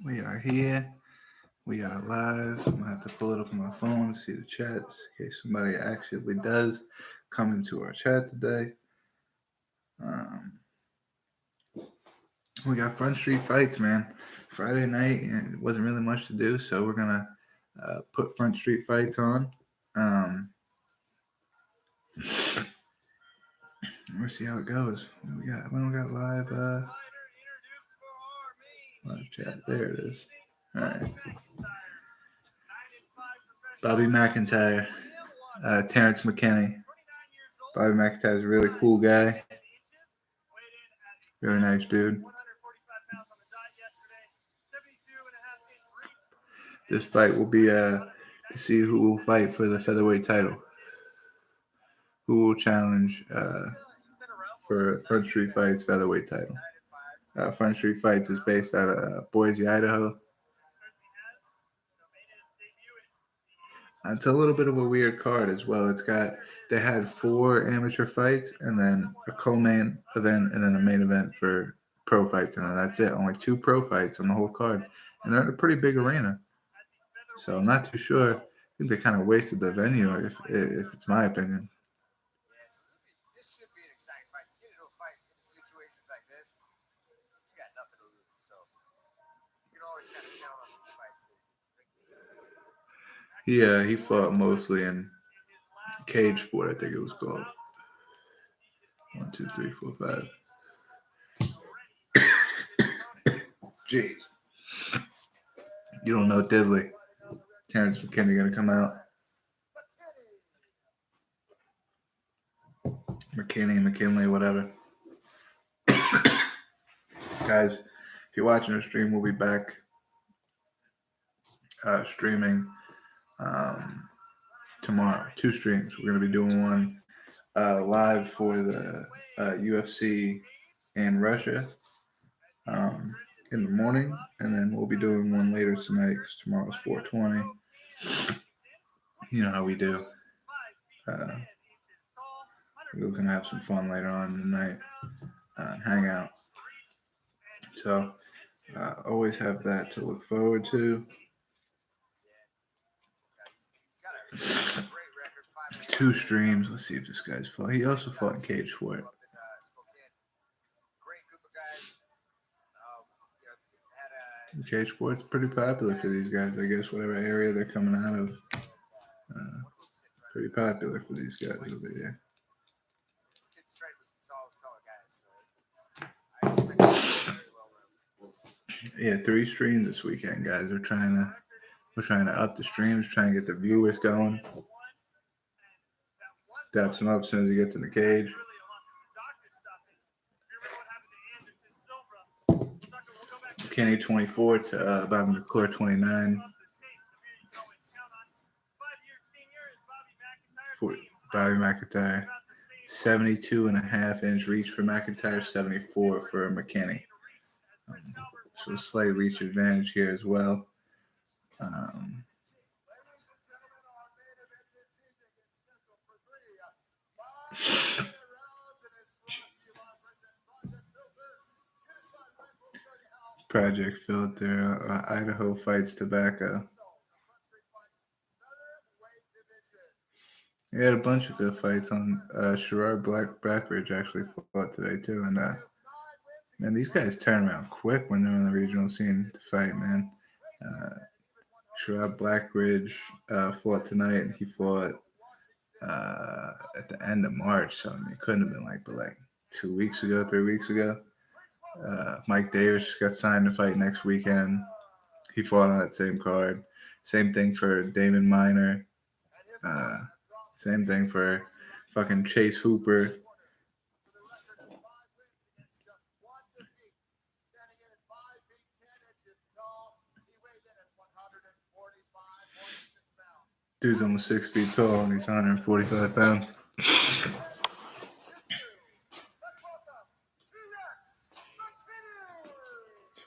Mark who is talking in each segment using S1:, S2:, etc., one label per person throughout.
S1: We are here. We are live. I'm gonna have to pull it up on my phone to see the chats in case somebody actually does come into our chat today. Um, we got Front Street fights, man. Friday night, and it wasn't really much to do, so we're gonna put Front Street fights on. Um, we'll see how it goes. We don't got live chat. There it is. All right. Bobby McKinntyre, Terrence McKinney. Bobby McIntyre's a really cool guy. Really nice dude. This fight will be to see who will fight for the featherweight title. Who will challenge for Front Street Fights featherweight title. Front Street Fights is based out of Boise, Idaho. It's a little bit of a weird card as well. They had 4 amateur fights and then a co-main event and then a main event for pro fights, and that's it. Only 2 pro fights on the whole card, and they're in a pretty big arena. So I'm not too sure. I think they kind of wasted the venue, if it's my opinion.
S2: This should be an exciting fight. You get into a fight in situations like this, you got nothing to lose. So you can always kind of count on these fights.
S1: Yeah, he fought mostly in cage sport, I think it was called. 1, 2, 3, 4, 5. Jeez. You don't know diddly. Terrence McKinney gonna come out. McKinley, whatever. Guys, if you're watching the stream, we'll be back streaming tomorrow. 2 streams. We're gonna be doing one live for the UFC in Russia in the morning, and then we'll be doing one later tonight because tomorrow's 420. You know how we do. We're gonna have some fun later on tonight and hang out. So always have that to look forward to. 2 streams. Let's see if this guy's fought. He also fought in cage sport. Cage sport's pretty popular for these guys, I guess. Whatever area they're coming out of, pretty popular for these guys over here. Yeah, 3 streams this weekend, guys. We're trying to up the streams, trying to get the viewers going. Daps him up as soon as he gets in the cage. McKinney 24 to Bobby McClure 29. For Bobby McIntyre. 72.5-inch reach for McIntyre, 74 for McKinney. So a slight reach advantage here as well. Project Filter, Idaho Fights Tobacco. He had a bunch of good fights on. Sherrard Blackbridge actually fought today too, and man, these guys turn around quick when they're on the regional scene to fight, man. Sherrard Blackbridge fought tonight, and he fought at the end of March, so I mean, it couldn't have been like 2 weeks ago, 3 weeks ago. Mike Davis got signed to fight next weekend. He fought on that same card. Same thing for Damon Minor. Same thing for fucking Chase Hooper. Dude's almost 6 feet tall and he's 145 pounds.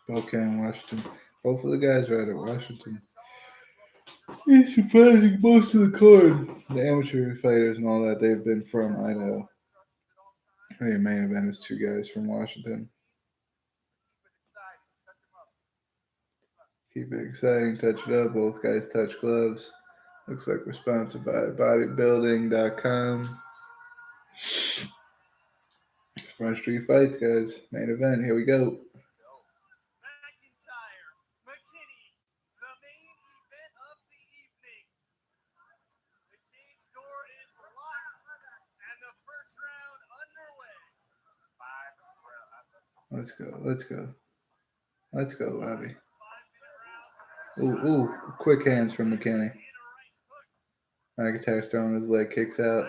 S1: Spokane, Washington. Both of the guys are out of Washington. It's surprising most of the card, the amateur fighters and all that, they've been from Idaho. I think the main event is 2 guys from Washington. Keep it exciting. Touch it up. Both guys touch gloves. Looks like we're sponsored by bodybuilding.com. Front Street Fights, guys. Main event. Here we go.
S2: McIntyre, McKinney, the main event of the evening. The cage door is locked, and the first round underway. 5
S1: Let's go. Let's go. Let's go, Robbie. Ooh, quick hands from McKinney. McIntyre's throwing his leg kicks out.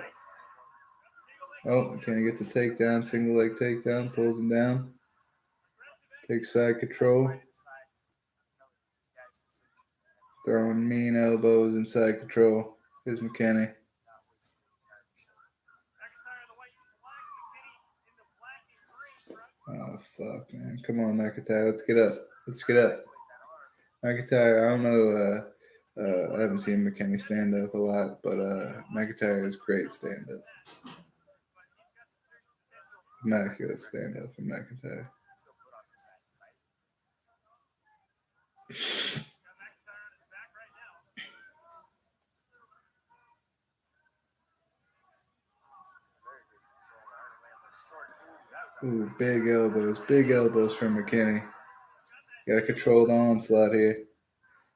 S1: Oh, McKinney gets a takedown, single leg takedown, pulls him down. Takes side control. Throwing mean elbows and side control. Here's McKinney. Oh, fuck, man. Come on, McIntyre. Let's get up. Let's get up. McIntyre, I don't know. I haven't seen McKinney stand up a lot, but McIntyre is great stand up. Immaculate stand up from McIntyre. Ooh, big elbows from McKinney. Got a controlled onslaught here.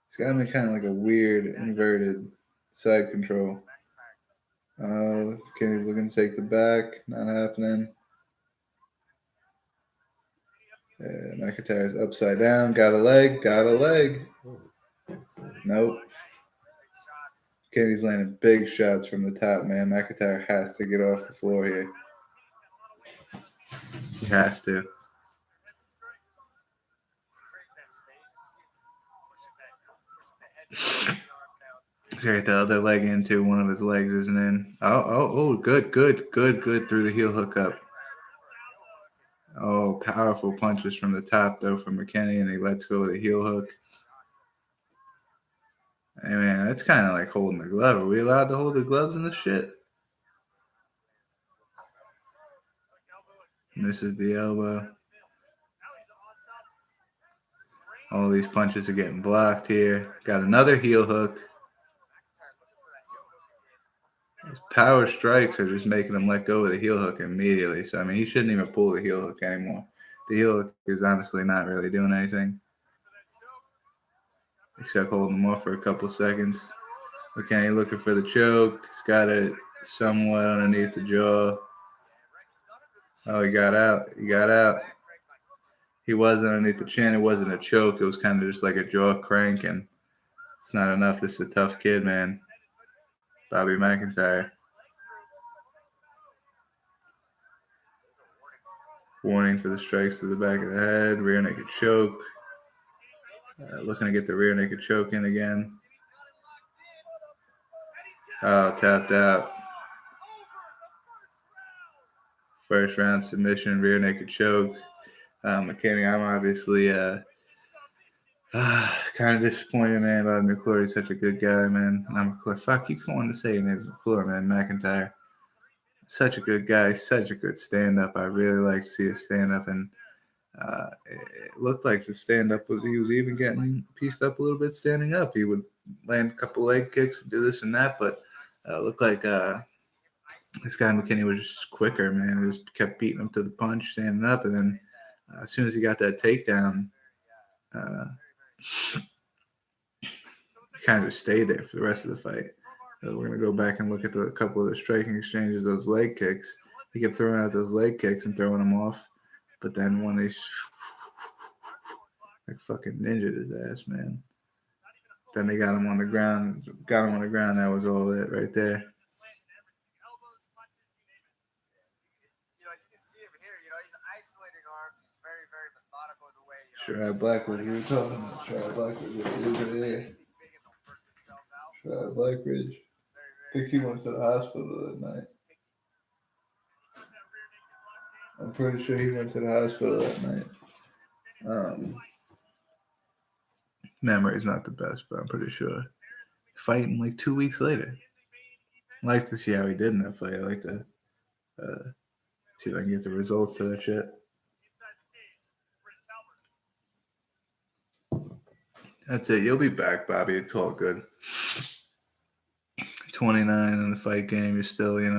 S1: It's got me kind of like a weird inverted side control. McKinney's looking to take the back, not happening. McIntyre's upside down, got a leg. Nope. McKinney's landing big shots from the top, man. McIntyre has to get off the floor here. He has to. Okay, the other leg in too. One of his legs isn't in. Oh, good through the heel hook up. Oh, powerful punches from the top though from McKinney, and he lets go of the heel hook. Hey man, that's kind of like holding the glove. Are we allowed to hold the gloves in this shit? Misses the elbow. All these punches are getting blocked here. Got another heel hook. His power strikes are just making him let go of the heel hook immediately. So, I mean, he shouldn't even pull the heel hook anymore. The heel hook is honestly not really doing anything except holding him off for a couple seconds. McKinney looking for the choke. He's got it somewhat underneath the jaw. Oh, he got out. He was underneath the chin. It wasn't a choke. It was kind of just like a jaw crank, and it's not enough. This is a tough kid, man. Bobby McIntyre. Warning for the strikes to the back of the head. Rear naked choke. Looking to get the rear naked choke in again. Oh, tapped out. First round submission, rear naked choke. McKinney, I'm obviously kind of disappointed, man. Bob McClure is such a good guy, man. I'm McClure. Fuck, you don't want to say your name McClure, man. McIntyre. Such a good guy, such a good stand-up. I really like to see a stand-up, and it looked like the stand-up he was even getting pieced up a little bit standing up. He would land a couple leg kicks and do this and that, but it looked like this guy McKinney was just quicker, man. He just kept beating him to the punch, standing up, and then as soon as he got that takedown, he kind of stayed there for the rest of the fight. We're going to go back and look at a couple of the striking exchanges, those leg kicks. He kept throwing out those leg kicks and throwing them off. But then when they like fucking ninja'd his ass, man. Then they got him on the ground. That was all it right there. Sherrod Blackridge, we were talking about Sherrod Blackridge over there. Sherrod Blackridge. I think he went to the hospital that night. I'm pretty sure he went to the hospital that night. Memory's not the best, but I'm pretty sure. Fighting like 2 weeks later. I like to see how he did in that fight. I like to see if I can get the results to that shit. That's it. You'll be back, Bobby. It's all good. 29 in the fight game. You're still, you're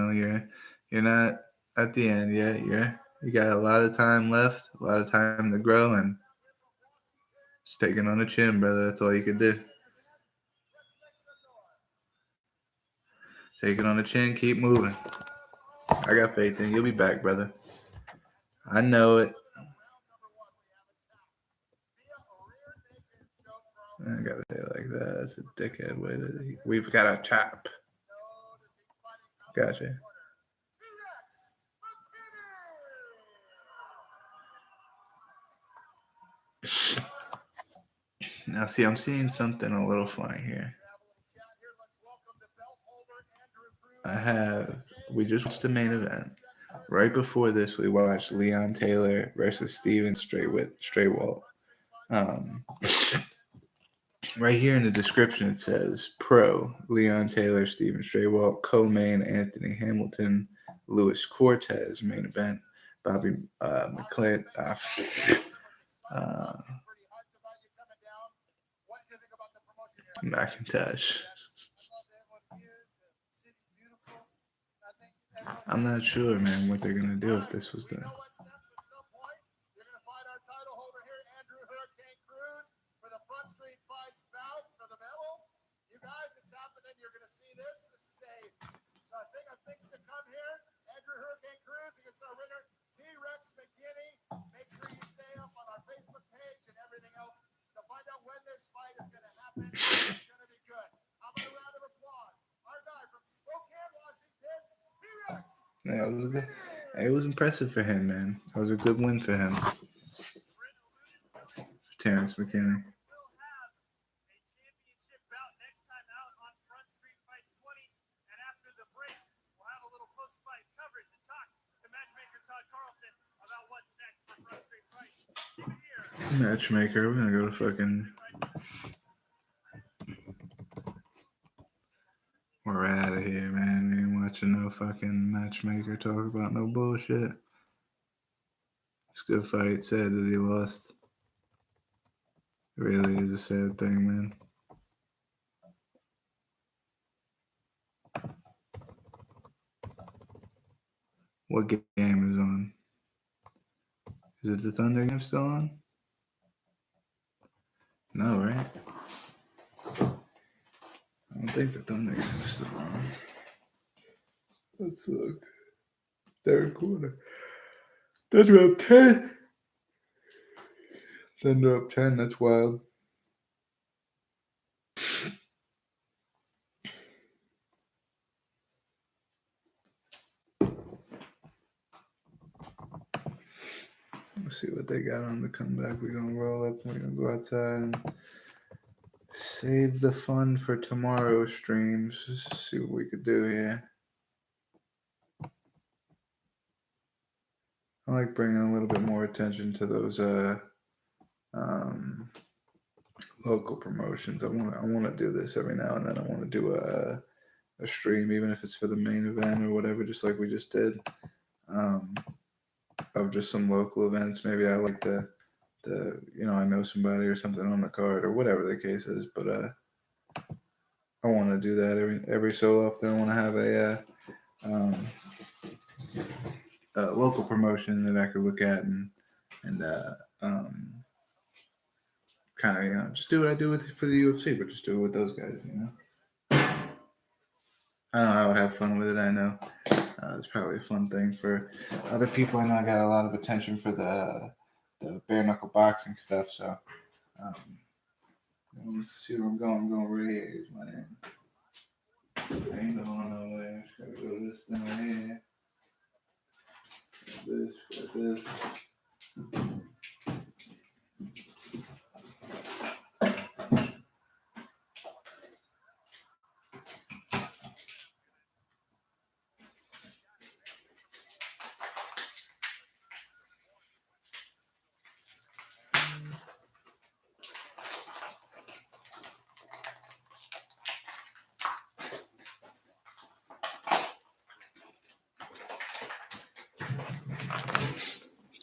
S1: not at the end yet. You got a lot of time left, a lot of time to grow, and just taking on the chin, brother. That's all you could do. Take it on the chin. Keep moving. I got faith in you. You'll be back, brother. I know it. I gotta say it like that. That's a dickhead way to. We've got a tap. Gotcha. Now, see, I'm seeing something a little funny here. We just watched the main event. Right before this, we watched Leon Taylor versus Steven Straywalt. Right here in the description, it says Pro Leon Taylor, Steven Straywalt, co-main Anthony Hamilton, Luis Cortez, main event, Bobby McClntyre. Mckintosh. I'm not sure, man, what they're gonna do if this was the.
S2: T-Rex McKinney. Make sure you stay up on our Facebook page and everything else to find out when this fight is going to happen. It's going to be good. How about a round of applause? Our guy from Spokane, Washington, T-Rex.
S1: Yeah, it was impressive for him, man. It was a good win for him. Terrence McKinney. Matchmaker, we're gonna go to fucking. We're out of here, man. We ain't watching no fucking matchmaker talk about no bullshit. It's a good fight. Sad that he lost. It really is a sad thing, man. What game is on? Is it the Thunder game still on? No, right? I don't think the Thunder game is still on. Let's look. Third quarter. Thunder up 10. Thunder up 10. That's wild. Let's see what they got on the comeback. We're going to roll up. We're going to go outside and save the fun for tomorrow's streams. Just see what we could do here. I like bringing a little bit more attention to those local promotions. I want to do this every now and then. I want to do a stream, even if it's for the main event or whatever, just like we just did, of just some local events. Maybe I like the I know somebody or something on the card or whatever the case is. But I want to do that every so often. I want to have a local promotion that I could look at and kind of just do what I do for the UFC, but just do it with those guys. I know I would have fun with it. I know it's probably a fun thing for other people. I know I got a lot of attention for the bare knuckle boxing stuff. So let's see where I'm going. I'm going right here. Here's my name. I ain't going nowhere. Just gotta go to this thing right here. This.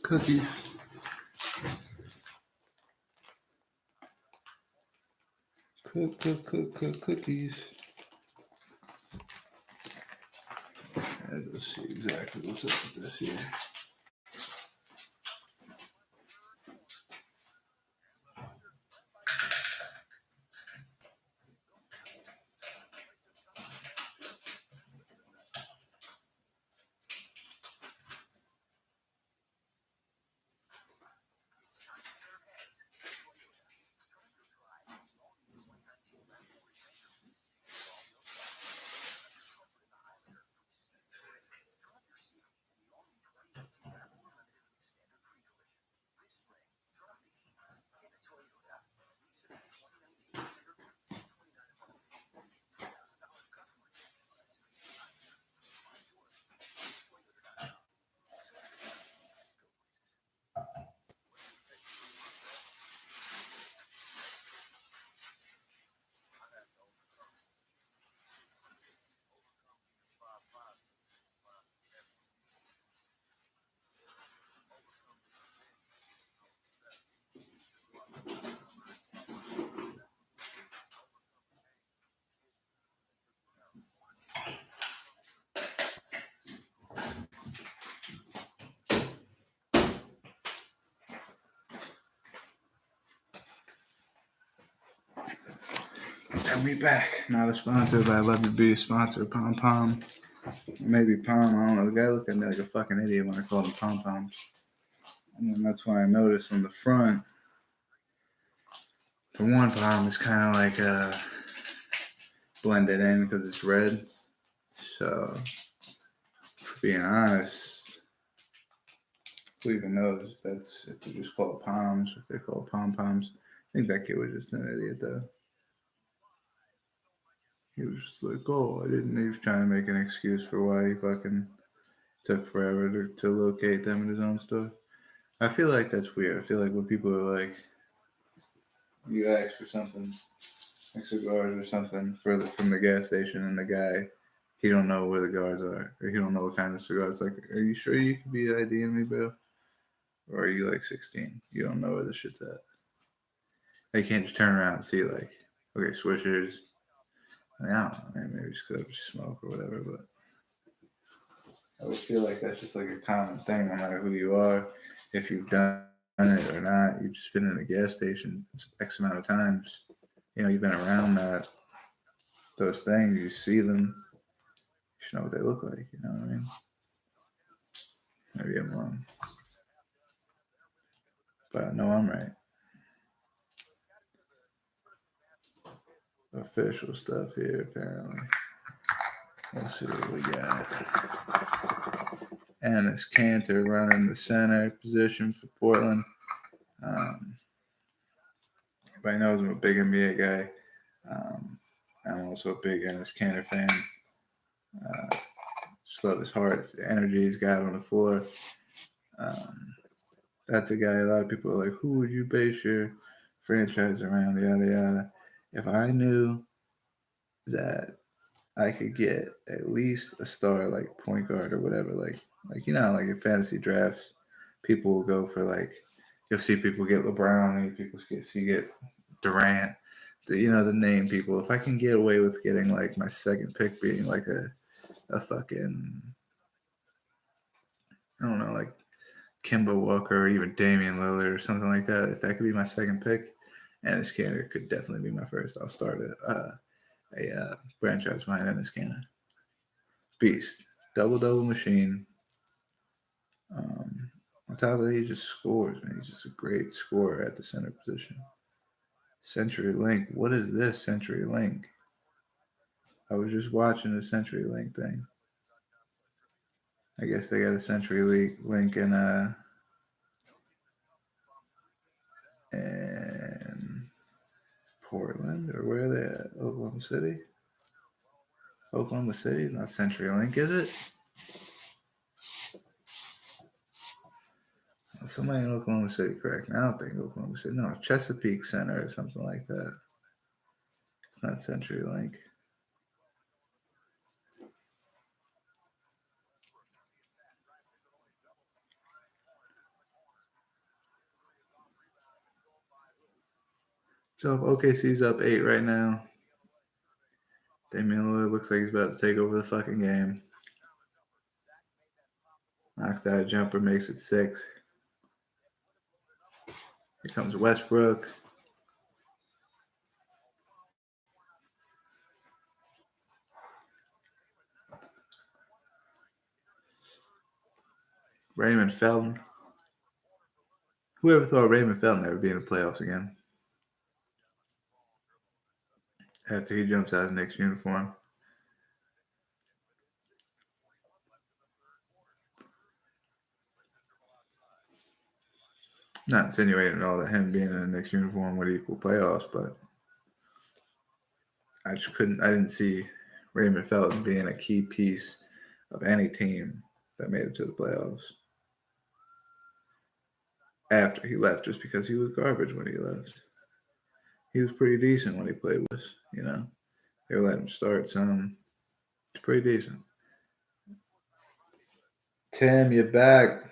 S1: Cookies. Cookies. Let's see exactly what's up with this here. And we back. Not a sponsor, but I love to be a sponsor. Pom Pom. Maybe Pom. I don't know. The guy looked at me like a fucking idiot when I called him Pom Poms. And then that's why I noticed on the front, the one Pom is kind of like blended in because it's red. So, for being honest, who even knows if they just call it Poms, if they call it Pom Poms. I think that kid was just an idiot though. He was just like, oh, I didn't. He was trying to make an excuse for why he fucking took forever to locate them in his own store. I feel like that's weird. I feel like when people are like, you ask for something, like cigars or something, from the gas station, and the guy, he don't know where the guards are, or he don't know what kind of cigar. It's like, are you sure you could be IDing me, bro? Or are you like 16? You don't know where the shit's at. They can't just turn around and see like, okay, swishers. I mean, I don't know, maybe just go smoke or whatever, but I would feel like that's just like a common thing, no matter who you are. If you've done it or not, you've just been in a gas station X amount of times. You've been around those things. You see them. You should know what they look like. You know what I mean? Maybe I'm wrong, but I know I'm right. Official stuff here, apparently. Let's see what we got. And it's Cantor running the center position for Portland. Um, Everybody knows I'm a big NBA guy. Um, I'm also a big Ennis Cantor fan. Just love his heart, his energy he's got on the floor. Um, that's a guy. A lot of people are like, "Who would you base your franchise around?" Yada yada. If I knew that I could get at least a star like point guard or whatever, like like in fantasy drafts, people will go for like you'll see people get LeBron and people get Durant, the name people. If I can get away with getting like my second pick being like a fucking I don't know like Kimba Walker or even Damian Lillard or something like that, if that could be my second pick, and this candidate could definitely be my first. I'll start a franchise behind Ennis Cantor. Beast, double machine. Um, on top of that, he just scores, man. He's just a great scorer at the center position. Century Link. What is this Century Link? I was just watching the Century Link thing. I guess they got a Century Link in Portland or where are they at? Oklahoma City. Oklahoma City is not Century Link, is it? Somebody in Oklahoma City, correct? I don't think Oklahoma City. No, Chesapeake Center or something like that. It's not Century Link. So OKC's up 8 right now. Damian Lillard looks like he's about to take over the fucking game. Knocks out a jumper, makes it 6. Here comes Westbrook. Raymond Felton. Whoever thought Raymond Felton ever be in the playoffs again? After he jumps out of Knicks uniform. Not insinuating at all that him being in a Knicks uniform would equal playoffs, but I didn't see Raymond Felton being a key piece of any team that made it to the playoffs after he left, just because he was garbage when he left. He was pretty decent when he played with us, you know. They let him start some. It's pretty decent. Tim, you're back.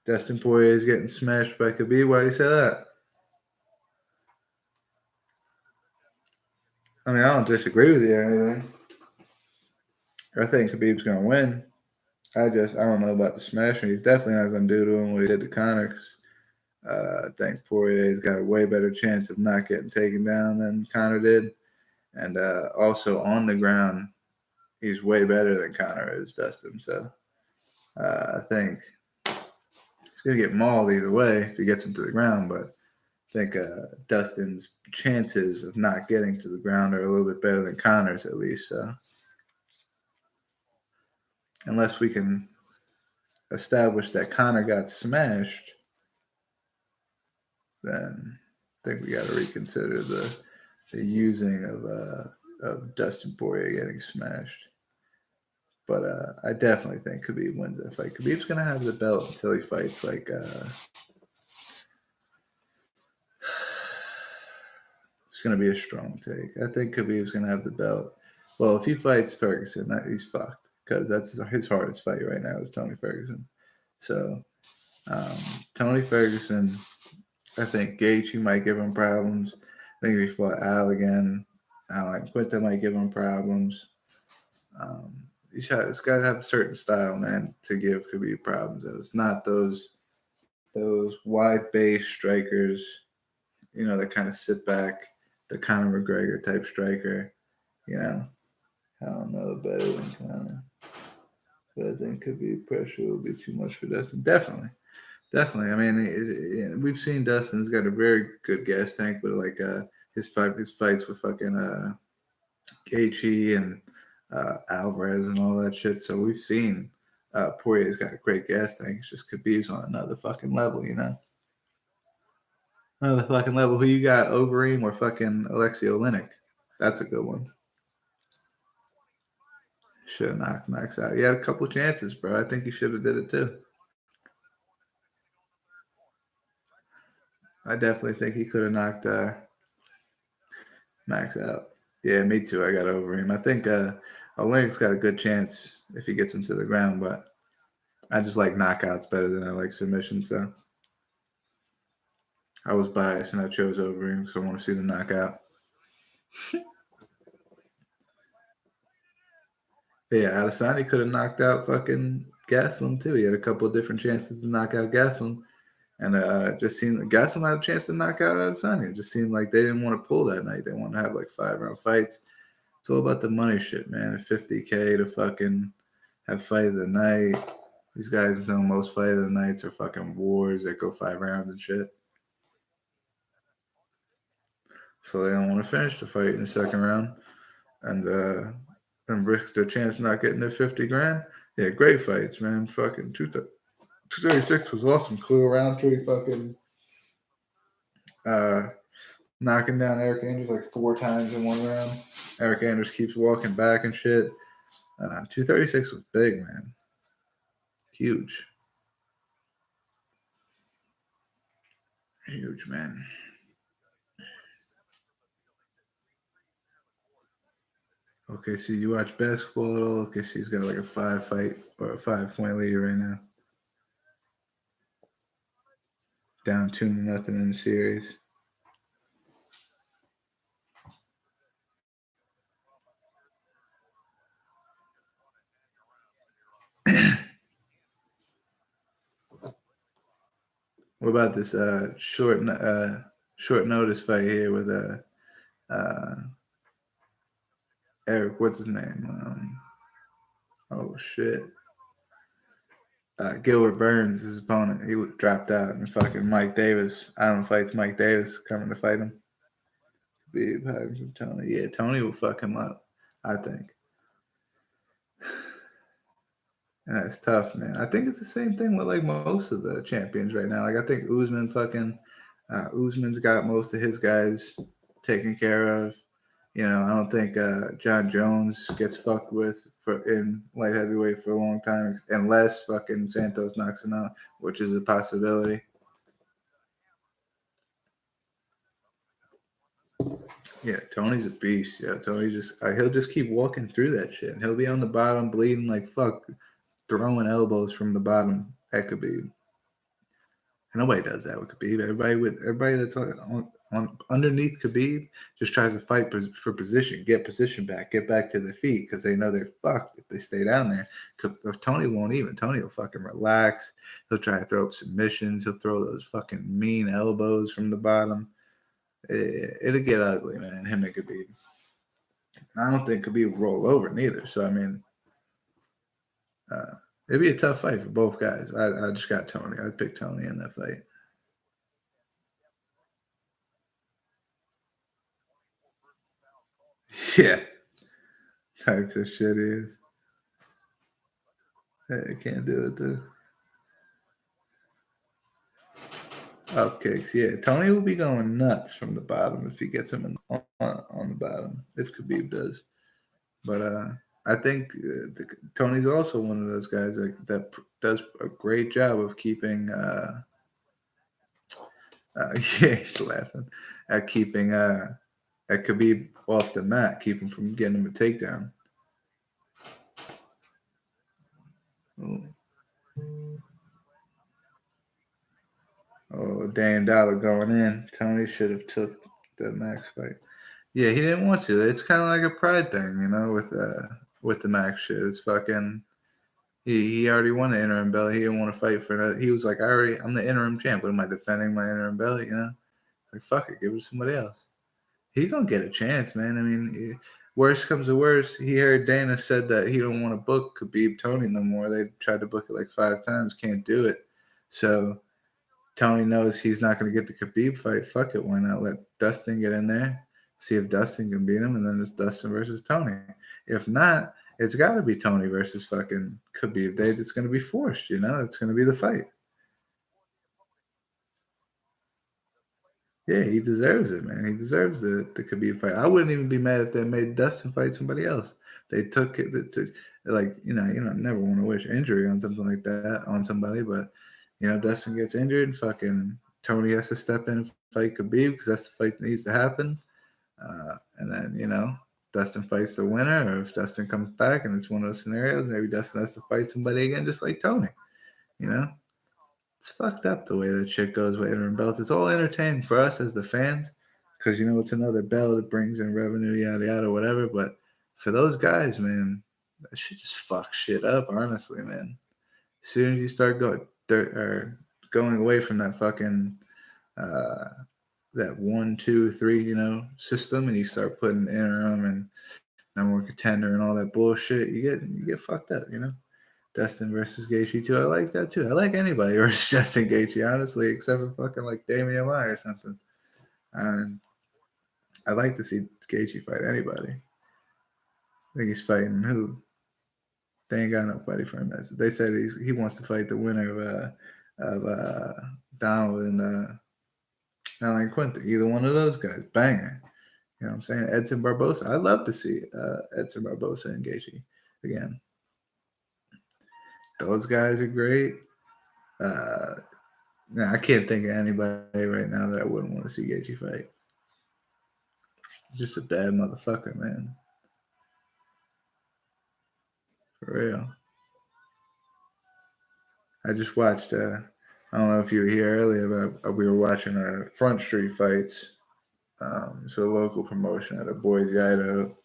S1: Dustin Poirier is getting smashed by Khabib. Why do you say that? I mean, I don't disagree with you or anything. I think Khabib's going to win. I don't know about the smashing. He's definitely not going to do to him what he did to Conor. 'Cause, I think Poirier's got a way better chance of not getting taken down than Conor did. And also on the ground, he's way better than Conor is, Dustin. So I think he's going to get mauled either way if he gets him to the ground. But I think Dustin's chances of not getting to the ground are a little bit better than Conor's, at least. So unless we can establish that Conor got smashed, then I think we got to reconsider the using of Dustin Poirier getting smashed. But I definitely think Khabib wins that fight. Khabib's gonna have the belt until he fights like. It's gonna be a strong take. I think Khabib's gonna have the belt. Well, if he fights Ferguson, he's fucked because that's his hardest fight right now is Tony Ferguson. So Tony Ferguson, I think Gaethje might give him problems. I think if he fought Al again, Mckntyre might give him problems. It's got to have a certain style, man, to give Khabib problems. It's not those wide base strikers, you know, that kind of sit back, the Conor McGregor type striker. You know, I don't know better than Conor, but I think Khabib pressure will be too much for Dustin. Definitely. I mean, we've seen Dustin's got a very good gas tank, but like his fights with fucking Gaethje and Alvarez and all that shit. So we've seen Poirier's got a great gas tank. It's just Khabib's on another fucking level, you know? Another fucking level. Who you got, Overeem or fucking Alexei Oleinik? That's a good one. Should have knocked Max out. He had a couple chances, bro. I think he should have did it too. I definitely think he could have knocked Max out. Yeah, me too. I got Overeem. I think Oleinik's got a good chance if he gets him to the ground, but I just like knockouts better than I like submissions. So I was biased and I chose Overeem because I want to see the knockout. But yeah, Adesanya could have knocked out fucking Gastelum too. He had a couple of different chances to knock out Gastelum. And just seemed Gastelum had a chance to knock out Adesanya. It just seemed like they didn't want to pull that night. They want to have like 5-round fights. It's all about the money shit, man. $50K to fucking have fight of the night. These guys doing most fight of the nights are fucking wars that go 5 rounds and shit. So they don't want to finish the fight in the second round and risk their chance not getting their 50 grand. Yeah, great fights, man. Fucking 236 was awesome. Clear Roundtree fucking knocking down Eric Andrews like 4 times in 1 round. Eric Andrews keeps walking back and shit. 236 was big, man. Huge. Huge, man. Okay, so you watch basketball at all? Okay, so he's got like a 5-fight or a 5-point lead right now. Down 2-0 in the series. What about this short notice fight here with uh Eric? What's his name? Oh shit. Gilbert Burns, his opponent, he dropped out, and fucking Mike Davis. Allen fights Mike Davis, coming to fight him. Big Hugs from Tony. Yeah, Tony will fuck him up, I think. And that's tough, man. I think it's the same thing with like most of the champions right now. Like I think Usman's got most of his guys taken care of. You know, I don't think John Jones gets fucked with for in light heavyweight for a long time, unless fucking Santos knocks him out, which is a possibility. Yeah, Tony's a beast. Yeah, Tony he'll just keep walking through that shit, and he'll be on the bottom bleeding like fuck, throwing elbows from the bottom. That could be. Nobody does that with Khabib. Everybody that's on underneath Khabib just tries to fight for position, get position back, get back to their feet because they know they're fucked if they stay down there. If Tony won't even. Tony will fucking relax. He'll try to throw up submissions. He'll throw those fucking mean elbows from the bottom. It'll get ugly, man. Him and Khabib. I don't think Khabib will roll over neither. So I mean, uh, it'd be a tough fight for both guys. I just got Tony. I'd pick Tony in that fight. Yeah, types of shit is. I can't do it though. Up kicks, yeah. Tony will be going nuts from the bottom if he gets him on the bottom. If Khabib does, but I think Tony's also one of those guys that does a great job of keeping. Yeah, he's laughing at keeping at Khabib off the mat, keep him from getting him a takedown. Oh, oh, Dan Dollar going in. Tony should have took the Max fight. Yeah, he didn't want to. It's kind of like a pride thing, you know, with the Max shit. It's fucking. He already won the interim belt. He didn't want to fight for that. He was like, I'm the interim champ. What am I defending my interim belt? You know, like fuck it, give it to somebody else. He's gonna get a chance, man. I mean, worst comes to worst, he heard Dana said that he don't want to book Khabib Tony no more. They tried to book it like 5 times, can't do it. So Tony knows he's not going to get the Khabib fight. Fuck it, why not let Dustin get in there, see if Dustin can beat him, and then it's Dustin versus Tony. If not, it's got to be Tony versus fucking Khabib. It's going to be forced, you know. It's going to be the fight. Yeah, he deserves it, man. He deserves the Khabib fight. I wouldn't even be mad if they made Dustin fight somebody else. They took it to like never want to wish injury on something like that on somebody, but Dustin gets injured, fucking Tony has to step in and fight Khabib because that's the fight that needs to happen. And then Dustin fights the winner, or if Dustin comes back and it's one of those scenarios, maybe Dustin has to fight somebody again, just like Tony. You know, it's fucked up the way that shit goes with interim belts. It's all entertaining for us as the fans because it's another belt, it brings in revenue, yada yada, whatever. But for those guys, man, that shit just fucks shit up. Honestly, man. As soon as you start going away from that fucking uh, that 1, 2, 3, system, and you start putting interim and number one contender and all that bullshit, you get fucked up. Dustin versus Gaethje too. I like that too. I like anybody versus Justin Gaethje, honestly, except for fucking like Damian Maya or something. And I'd like to see Gaethje fight anybody. I think he's fighting who? They ain't got nobody for him. They said he wants to fight the winner of Donald and Mclntyre. Either one of those guys, banger. You know what I'm saying? Edson Barbosa. I'd love to see Edson Barbosa and Gaethje again. Those guys are great. I can't think of anybody right now that I wouldn't want to see Gaethje fight. Just a bad motherfucker, man. For real. I just watched. I don't know if you were here earlier, but we were watching Front Street fights. It's a local promotion at a Boise, Idaho.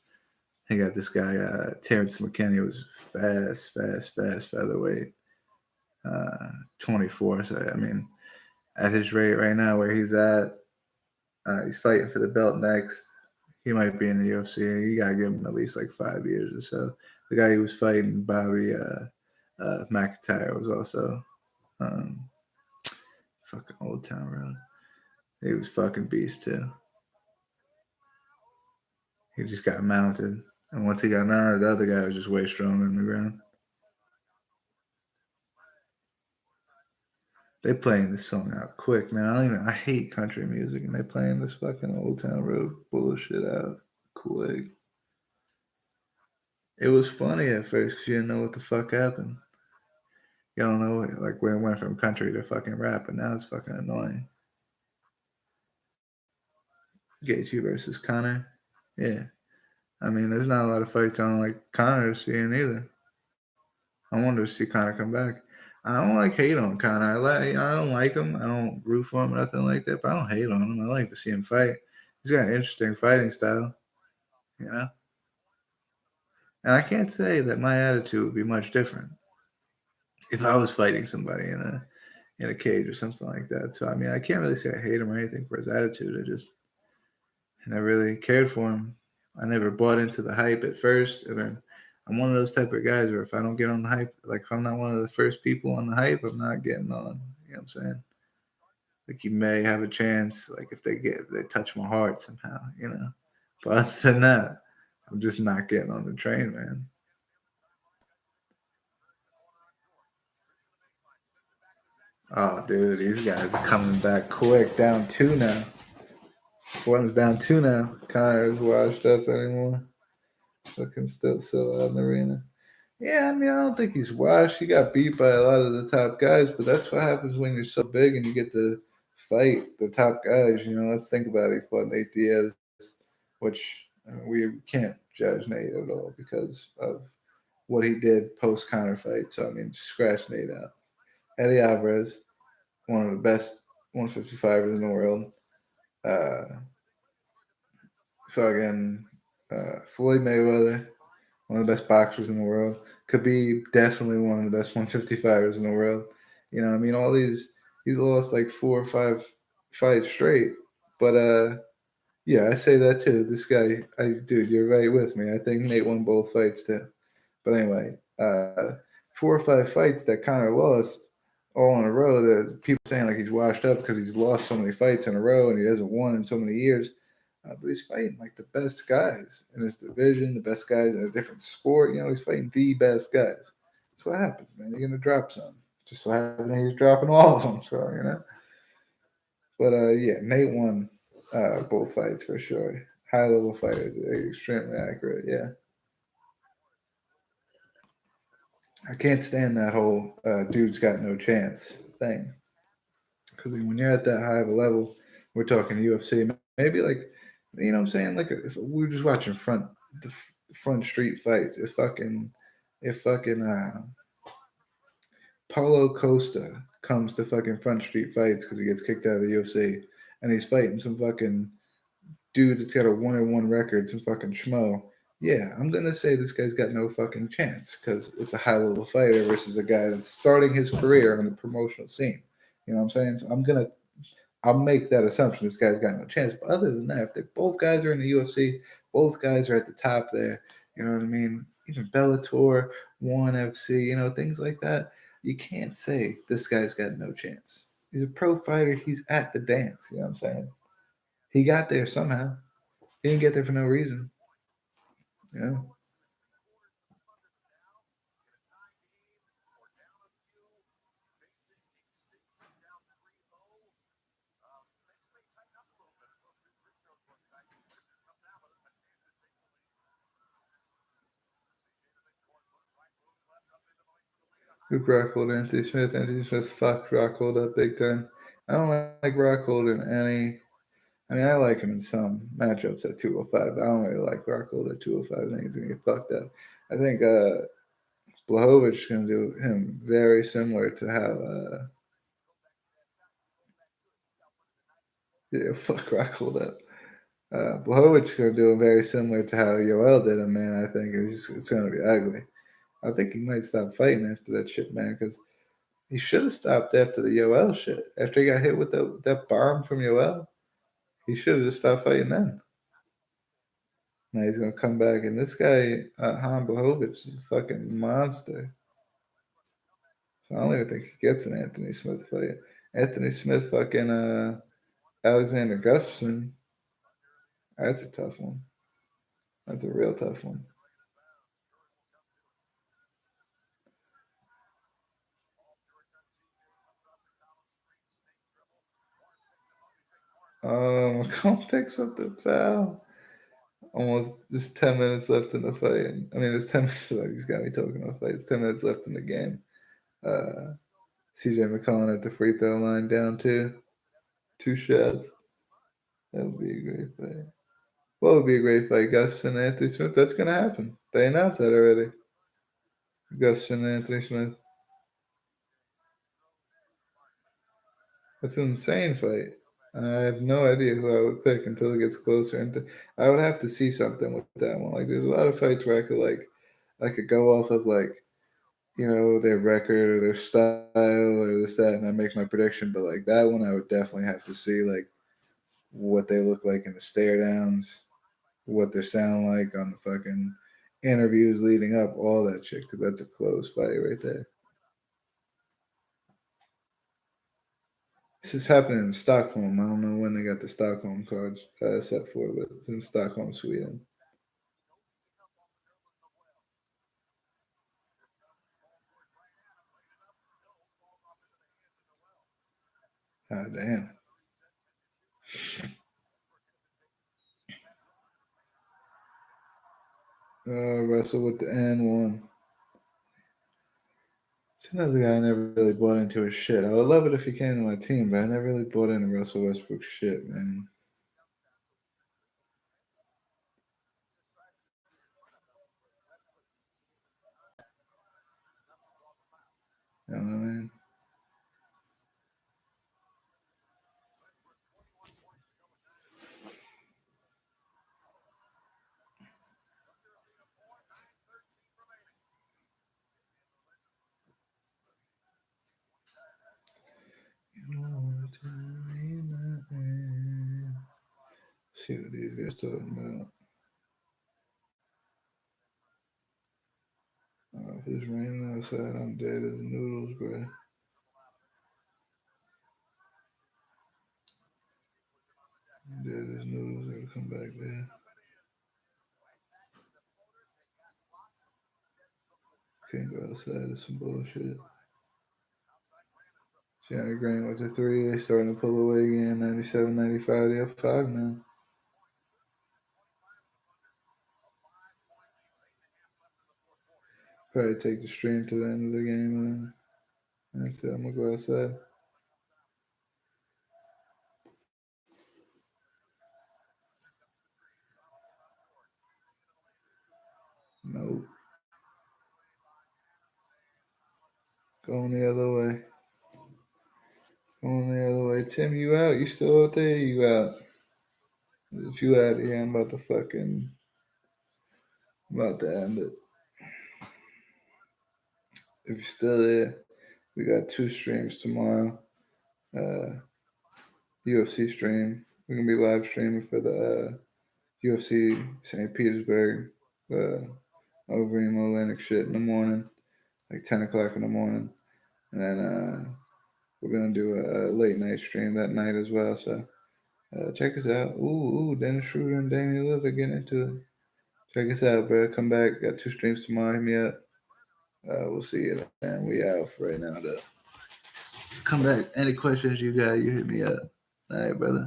S1: He got this guy, Terrence McKinney, was fast featherweight, 24. So I mean, at his rate right now, where he's at, he's fighting for the belt next. He might be in the UFC. You gotta give him at least like 5 years or so. The guy he was fighting, Bobby McIntyre, was also um, fucking Old Town Road. He was fucking beast too. He just got mounted, and once he got mounted, the other guy was just way stronger in the ground. They playing this song out quick, man. I hate country music, and they playing this fucking Old Town Road bullshit out quick. It was funny at first because you didn't know what the fuck happened. You don't know, like, when it went from country to fucking rap, but now it's fucking annoying. Gaethje versus Connor. Yeah. I mean, there's not a lot of fights I don't like Connor seeing either. I wanted to see Connor come back. I don't like hate on Connor. I don't like him. I don't root for him, nothing like that. But I don't hate on him. I like to see him fight. He's got an interesting fighting style, you know. And I can't say that my attitude would be much different if I was fighting somebody in a cage or something like that. So I mean, I can't really say I hate him or anything for his attitude. I never really cared for him. I never bought into the hype at first, and then I'm one of those type of guys where if I don't get on the hype, like if I'm not one of the first people on the hype, I'm not getting on. You know what I'm saying? Like you may have a chance, like if they touch my heart somehow, you know. But other than that, I'm just not getting on the train, man. Oh, dude, these guys are coming back quick. Down two now. One's down two now. Connor's washed up anymore. Looking still out in the arena. Yeah, I mean, I don't think he's washed. He got beat by a lot of the top guys, but that's what happens when you're so big and you get to fight the top guys. You know, let's think about it. He fought Nate Diaz, which we can't judge Nate at all because of what he did post Connor fight. So, I mean, scratch Nate out. Eddie Alvarez, one of the best 155ers in the world. Uh, fucking Floyd Mayweather, one of the best boxers in the world. Khabib, definitely one of the best 155ers in the world. You know, I mean, all these, he's lost like 4 or 5 fights straight. But yeah, I say that too. This guy, dude, you're right with me. I think Nate won both fights too. But anyway, 4 or 5 fights that Connor lost all in a row. That people saying like he's washed up because he's lost so many fights in a row and he hasn't won in so many years. But he's fighting like the best guys in his division, the best guys in a different sport. You know, he's fighting the best guys. That's what happens, man. You're gonna drop some. Just so happened he's dropping all of them. So you know. But yeah, Nate won both fights for sure. High level fighters, extremely accurate. Yeah, I can't stand that whole dude's got no chance thing. Because when you're at that high of a level, we're talking UFC, maybe like, you know what I'm saying? Like if we were just watching front street fights, if fucking Paulo Costa comes to fucking front street fights because he gets kicked out of the UFC, and he's fighting some fucking dude that's got a 1-1 record, some fucking schmo. Yeah, I'm gonna say this guy's got no fucking chance because it's a high level fighter versus a guy that's starting his career on the promotional scene. You know what I'm saying? So I'll make that assumption this guy's got no chance. But other than that, if they both guys are in the UFC, both guys are at the top there. You know what I mean? Even Bellator, One FC, you know, things like that. You can't say this guy's got no chance. He's a pro fighter. He's at the dance. You know what I'm saying? He got there somehow. He didn't get there for no reason. You know? Who Rockhold Anthony Smith? Anthony Smith fucked Rockhold up big time. I don't like Rockhold in any. I mean, I like him in some matchups at 205. I don't really like Rockhold at 205. I think he's gonna get fucked up. I think Blahovic's gonna do him very similar to how yeah, fuck Rockhold up. Blahovic's gonna do him very similar to how Yoel did him, man. I think it's gonna be ugly. I think he might stop fighting after that shit, man, because He should have stopped after the Yoel shit. After he got hit with that bomb from Yoel, he should have just stopped fighting then. Now he's gonna come back, and this guy Han Blahovic is a fucking monster. So I don't even think he gets an Anthony Smith fight. Anthony Smith, fucking Alexander Gustafsson. That's a tough one. That's a real tough one. McCollum takes up the foul. Almost just 10 minutes left in the fight. I mean, it's 10 minutes. Like, he's got me talking about fight. It's 10 minutes left in the game. CJ McCollum at the free throw line down two shots. That would be a great fight. What would be a great fight? Gustafsson and Anthony Smith? That's going to happen. They announced that already. Gustafsson and Anthony Smith. That's an insane fight. I have no idea who I would pick until it gets closer. And I would have to see something with that one. Like, there's a lot of fights where I could go off of like, you know, their record or their style or this that, and I make my prediction. But like that one, I would definitely have to see like what they look like in the stare downs, what they sound like on the fucking interviews leading up, all that shit. Because that's a close fight right there. This is happening in Stockholm. I don't know when they got the Stockholm cards set for, but it's in Stockholm, Sweden. God damn. Russell with the N1. It's another guy I never really bought into his shit. I would love it if he came to my team, but I never really bought into Russell Westbrook's shit, man. You know what I mean? See what these guys talking about. If it's raining outside, I'm dead as noodles, bro. Dead as noodles. Gotta come back there. Can't go outside. It's some bullshit. Johnny Green with the three. They starting to pull away again. 97, 95. They up 5 now. Probably take the stream to the end of the game and then that's it. I'm gonna go outside. Nope. Going the other way. Going the other way. Tim, you out? You still out there? You out? If you out here, I'm about to end it. If you're still there, we got 2 streams tomorrow. UFC stream. We're gonna be live streaming for the UFC St. Petersburg over in Mclntyre shit in the morning, like 10 o'clock in the morning, and then we're gonna do a late night stream that night as well. So check us out. Ooh, Dennis Schroeder and Damian Lillard getting into it. Check us out, bro. Come back. Got 2 streams tomorrow. Hit me up. We'll see you then. We out for right now, though. Come back. Any questions you got, you hit me up. All right, brother.